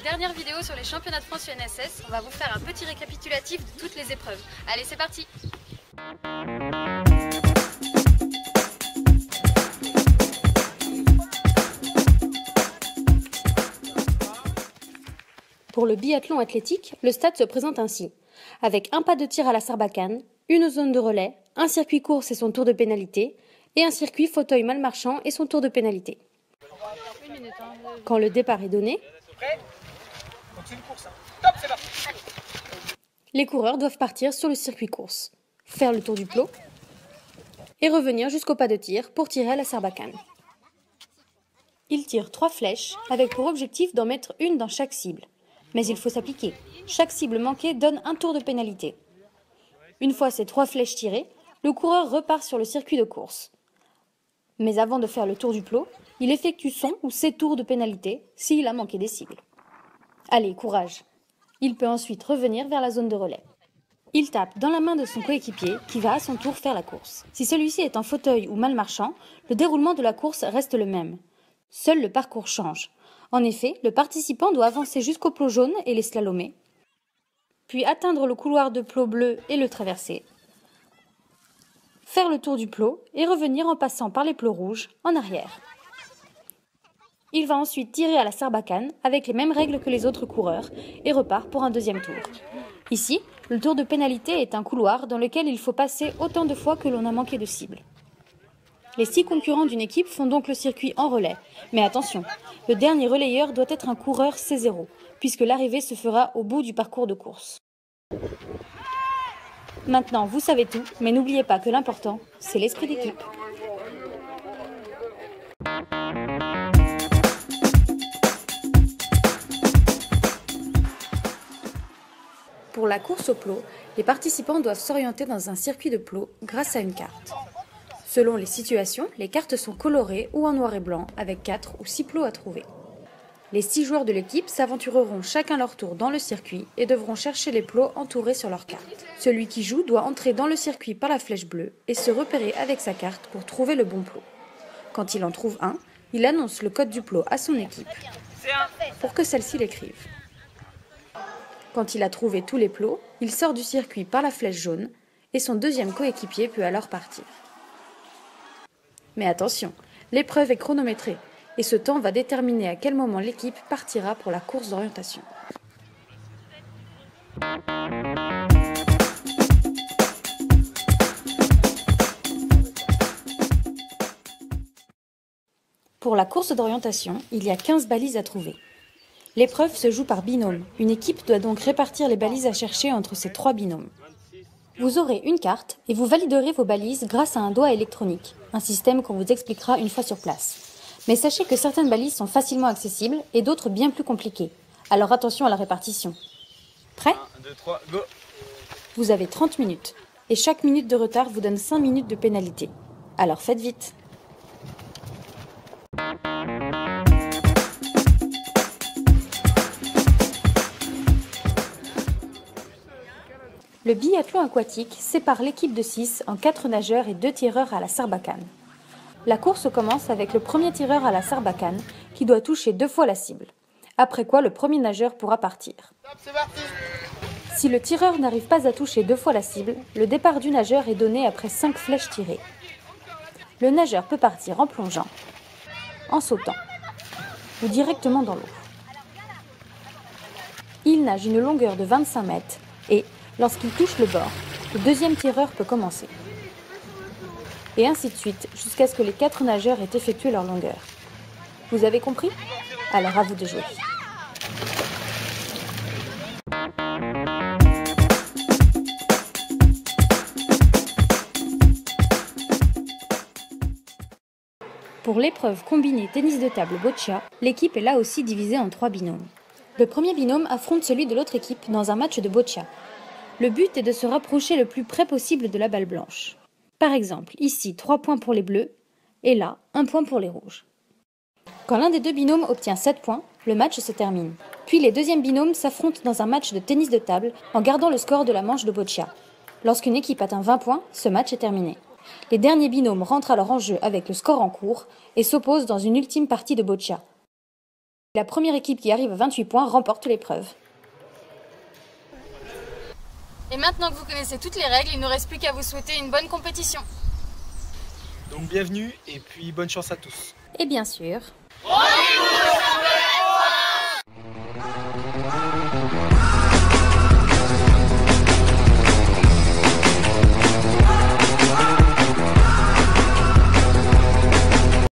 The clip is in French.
Dernière vidéo sur les championnats de France UNSS. On va vous faire un petit récapitulatif de toutes les épreuves. Allez, c'est parti! Pour le biathlon athlétique, le stade se présente ainsi, avec un pas de tir à la Sarbacane, une zone de relais, un circuit course et son tour de pénalité, et un circuit fauteuil-Malmarchand et son tour de pénalité. Quand le départ est donné, les coureurs doivent partir sur le circuit course, faire le tour du plot et revenir jusqu'au pas de tir pour tirer à la Sarbacane. Ils tirent 3 flèches avec pour objectif d'en mettre une dans chaque cible. Mais il faut s'appliquer. Chaque cible manquée donne un tour de pénalité. Une fois ces 3 flèches tirées, le coureur repart sur le circuit de course. Mais avant de faire le tour du plot, il effectue son ou ses tours de pénalité s'il a manqué des cibles. Allez, courage! Il peut ensuite revenir vers la zone de relais. Il tape dans la main de son coéquipier qui va à son tour faire la course. Si celui-ci est en fauteuil ou Malmarchand, le déroulement de la course reste le même. Seul le parcours change. En effet, le participant doit avancer jusqu'au plot jaune et les slalomer, puis atteindre le couloir de plot bleu et le traverser, faire le tour du plot et revenir en passant par les plots rouges en arrière. Il va ensuite tirer à la Sarbacane avec les mêmes règles que les autres coureurs et repart pour un deuxième tour. Ici, le tour de pénalité est un couloir dans lequel il faut passer autant de fois que l'on a manqué de cible. Les 6 concurrents d'une équipe font donc le circuit en relais. Mais attention, le dernier relayeur doit être un coureur C0, puisque l'arrivée se fera au bout du parcours de course. Maintenant, vous savez tout, mais n'oubliez pas que l'important, c'est l'esprit d'équipe. Pour la course au plot, les participants doivent s'orienter dans un circuit de plot grâce à une carte. Selon les situations, les cartes sont colorées ou en noir et blanc, avec 4 ou 6 plots à trouver. Les 6 joueurs de l'équipe s'aventureront chacun leur tour dans le circuit et devront chercher les plots entourés sur leur carte. Celui qui joue doit entrer dans le circuit par la flèche bleue et se repérer avec sa carte pour trouver le bon plot. Quand il en trouve un, il annonce le code du plot à son équipe pour que celle-ci l'écrive. Quand il a trouvé tous les plots, il sort du circuit par la flèche jaune et son deuxième coéquipier peut alors partir. Mais attention, l'épreuve est chronométrée et ce temps va déterminer à quel moment l'équipe partira pour la course d'orientation. Pour la course d'orientation, il y a 15 balises à trouver. L'épreuve se joue par binôme. Une équipe doit donc répartir les balises à chercher entre ces 3 binômes. Vous aurez une carte et vous validerez vos balises grâce à un doigt électronique, un système qu'on vous expliquera une fois sur place. Mais sachez que certaines balises sont facilement accessibles et d'autres bien plus compliquées. Alors attention à la répartition. Prêt ? 1, 2, 3, go! Vous avez 30 minutes et chaque minute de retard vous donne 5 minutes de pénalité. Alors faites vite. Le biathlon aquatique sépare l'équipe de 6 en 4 nageurs et 2 tireurs à la Sarbacane. La course commence avec le premier tireur à la Sarbacane qui doit toucher 2 fois la cible, après quoi le premier nageur pourra partir. Si le tireur n'arrive pas à toucher 2 fois la cible, le départ du nageur est donné après 5 flèches tirées. Le nageur peut partir en plongeant, en sautant ou directement dans l'eau. Il nage une longueur de 25 mètres et, lorsqu'il touche le bord, le deuxième tireur peut commencer. Et ainsi de suite, jusqu'à ce que les 4 nageurs aient effectué leur longueur. Vous avez compris ? Alors à vous de jouer. Pour l'épreuve combinée tennis de table boccia, l'équipe est là aussi divisée en 3 binômes. Le premier binôme affronte celui de l'autre équipe dans un match de boccia. Le but est de se rapprocher le plus près possible de la balle blanche. Par exemple, ici 3 points pour les bleus et là 1 point pour les rouges. Quand l'un des 2 binômes obtient 7 points, le match se termine. Puis les deuxièmes binômes s'affrontent dans un match de tennis de table en gardant le score de la manche de boccia. Lorsqu'une équipe atteint 20 points, ce match est terminé. Les derniers binômes rentrent alors en jeu avec le score en cours et s'opposent dans une ultime partie de boccia. La première équipe qui arrive à 28 points remporte l'épreuve. Et maintenant que vous connaissez toutes les règles, il ne nous reste plus qu'à vous souhaiter une bonne compétition. Donc bienvenue et puis bonne chance à tous. Et bien sûr... Rendez-vous